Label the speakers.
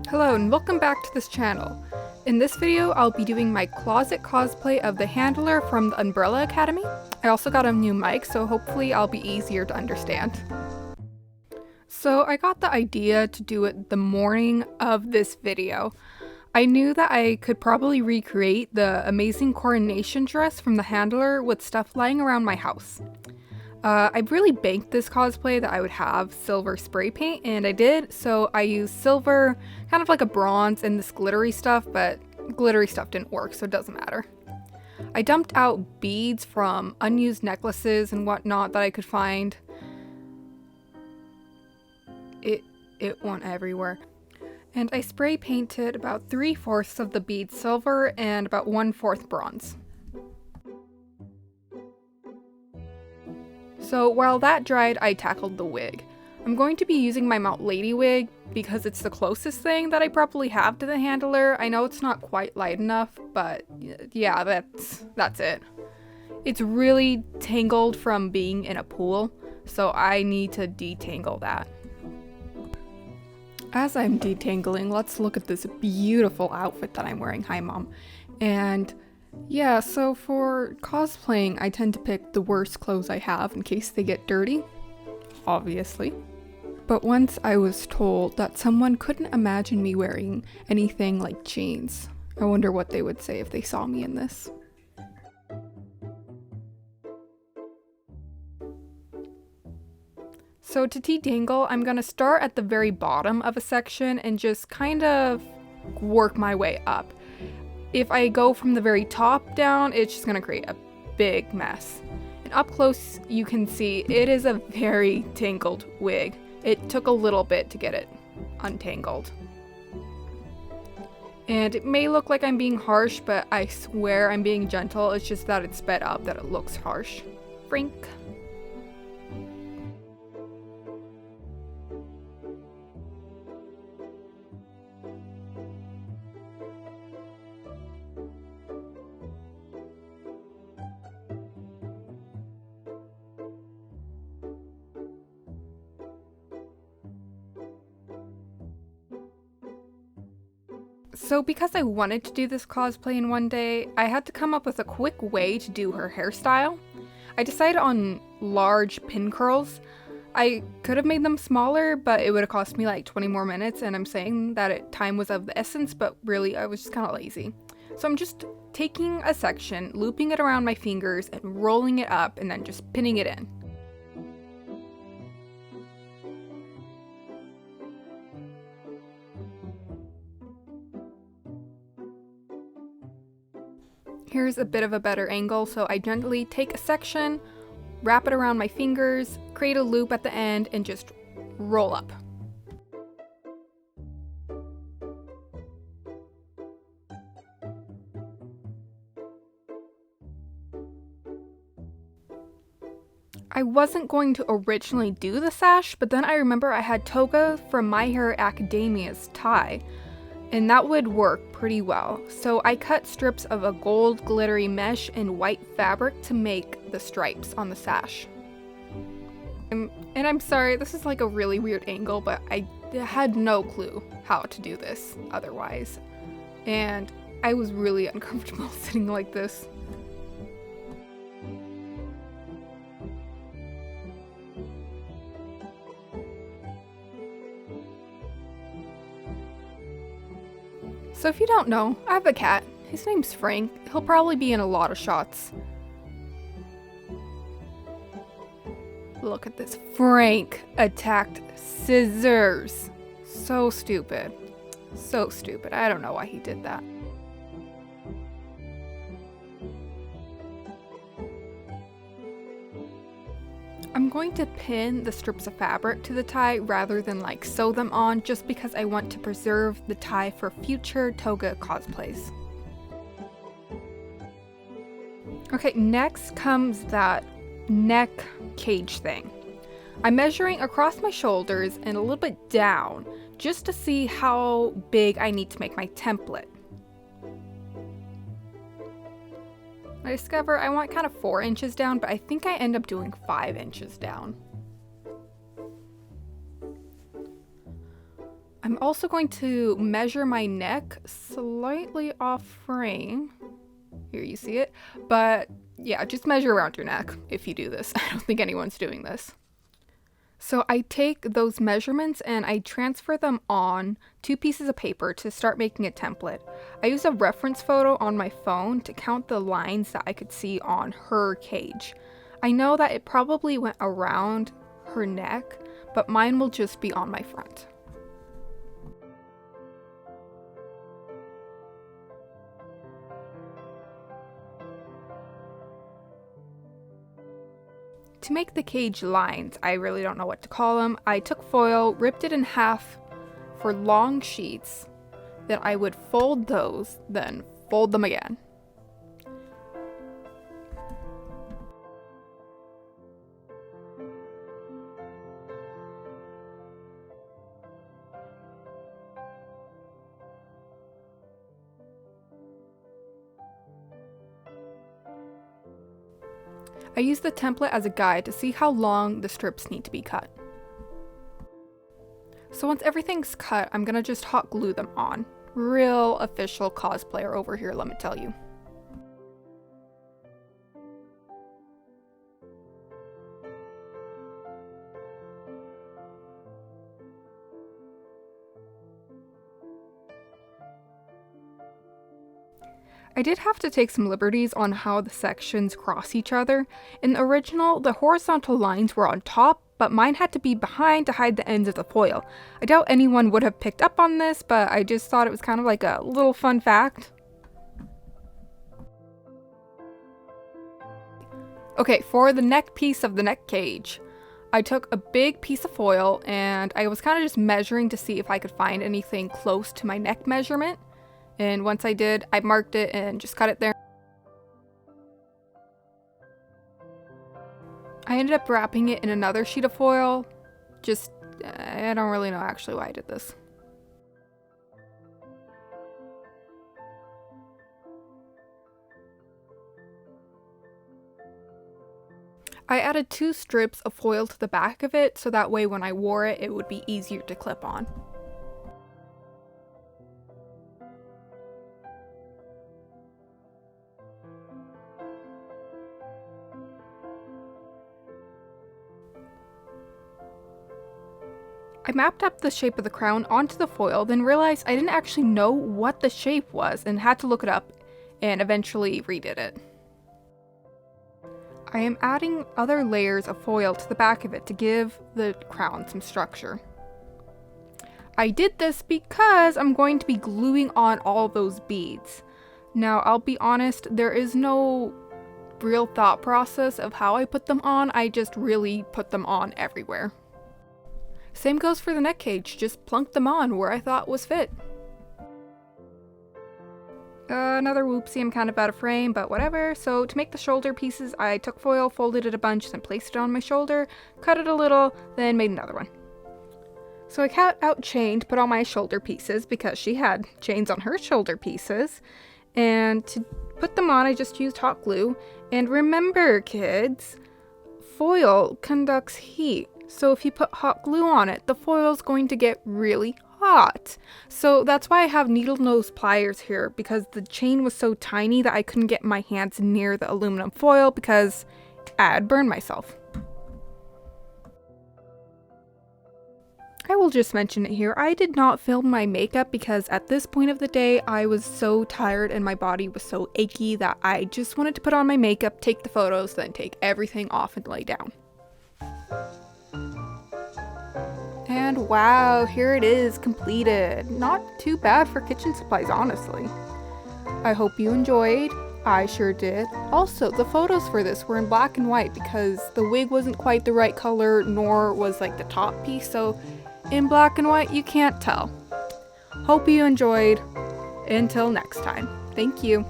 Speaker 1: Hello and welcome back to this channel. In this video, I'll be doing my closet cosplay of the handler from the Umbrella Academy. I also got a new mic, so hopefully I'll be easier to understand. So I got the idea to do it the morning of this video. I knew that I could probably recreate the amazing coronation dress from the handler with stuff lying around my house. I really banked this cosplay that I would have silver spray paint, and I did, so I used silver, kind of like a bronze, and this glittery stuff, but glittery stuff didn't work, so it doesn't matter. I dumped out beads from unused necklaces and whatnot that I could find. It went everywhere. And I spray painted about 3/4 of the beads silver and about 1/4 bronze. So while that dried, I tackled the wig. I'm going to be using my Mount Lady wig because it's the closest thing that I probably have to the handler. I know it's not quite light enough, but yeah, that's it. It's really tangled from being in a pool, so I need to detangle that. As I'm detangling, let's look at this beautiful outfit that I'm wearing. Hi, Mom. And yeah, so for cosplaying, I tend to pick the worst clothes I have in case they get dirty, obviously. But once I was told that someone couldn't imagine me wearing anything like jeans. I wonder what they would say if they saw me in this. So to detangle, I'm gonna start at the very bottom of a section and just kind of work my way up. If I go from the very top down, it's just gonna create a big mess. And up close, you can see it is a very tangled wig. It took a little bit to get it untangled. And it may look like I'm being harsh, but I swear I'm being gentle. It's just that it's sped up that it looks harsh. Frank. So because I wanted to do this cosplay in one day, I had to come up with a quick way to do her hairstyle. I decided on large pin curls. I could have made them smaller, but it would have cost me like 20 more minutes, and I'm saying that time was of the essence, but really I was just kind of lazy. So I'm just taking a section, looping it around my fingers, and rolling it up, and then just pinning it in. Here's a bit of a better angle, so I gently take a section, wrap it around my fingers, create a loop at the end, and just roll up. I wasn't going to originally do the sash, but then I remember I had Toga from My Hero Academia's tie, and that would work pretty well. So I cut strips of a gold glittery mesh and white fabric to make the stripes on the sash. And I'm sorry, this is like a really weird angle, but I had no clue how to do this otherwise. And I was really uncomfortable sitting like this. So if you don't know, I have a cat. His name's Frank. He'll probably be in a lot of shots. Look at this. Frank attacked scissors. So stupid. So stupid. I don't know why he did that. I'm going to pin the strips of fabric to the tie rather than like sew them on, just because I want to preserve the tie for future Toga cosplays. Okay, next comes that neck cage thing. I'm measuring across my shoulders and a little bit down just to see how big I need to make my template. I discover I want kind of 4 inches down, but I think I end up doing 5 inches down. I'm also going to measure my neck slightly off frame. Here you see it, but yeah, just measure around your neck if you do this. I don't think anyone's doing this. So I take those measurements and I transfer them on 2 pieces of paper to start making a template. I use a reference photo on my phone to count the lines that I could see on her cage. I know that it probably went around her neck, but mine will just be on my front. To make the cage lines, I really don't know what to call them, I took foil, ripped it in half for long sheets, then I would fold those, then fold them again. I use the template as a guide to see how long the strips need to be cut. So once everything's cut, I'm gonna just hot glue them on. Real official cosplayer over here, let me tell you. I did have to take some liberties on how the sections cross each other. In the original, the horizontal lines were on top, but mine had to be behind to hide the ends of the foil. I doubt anyone would have picked up on this, but I just thought it was kind of like a little fun fact. Okay, for the neck piece of the neck cage, I took a big piece of foil and I was kind of just measuring to see if I could find anything close to my neck measurement. And once I did, I marked it and just cut it there. I ended up wrapping it in another sheet of foil. I don't really know actually why I did this. I added 2 strips of foil to the back of it, so that way when I wore it, it would be easier to clip on. I mapped up the shape of the crown onto the foil, then realized I didn't actually know what the shape was and had to look it up and eventually redid it. I am adding other layers of foil to the back of it to give the crown some structure. I did this because I'm going to be gluing on all those beads. Now, I'll be honest, there is no real thought process of how I put them on, I just really put them on everywhere. Same goes for the neck cage, just plunked them on where I thought was fit. Another whoopsie, I'm kind of out of frame, but whatever. So to make the shoulder pieces, I took foil, folded it a bunch, then placed it on my shoulder, cut it a little, then made another one. So I cut out chain to put on my shoulder pieces because she had chains on her shoulder pieces. And to put them on, I just used hot glue. And remember, kids, foil conducts heat. So if you put hot glue on it, the foil's going to get really hot. So that's why I have needle nose pliers here, because the chain was so tiny that I couldn't get my hands near the aluminum foil because I'd burn myself. I will just mention it here, I did not film my makeup because at this point of the day I was so tired and my body was so achy that I just wanted to put on my makeup, take the photos, then take everything off and lay down. And wow, here it is, completed. Not too bad for kitchen supplies, honestly. I hope you enjoyed. I sure did. Also, the photos for this were in black and white because the wig wasn't quite the right color, nor was like the top piece, so in black and white you can't tell. Hope you enjoyed. Until next time. Thank you.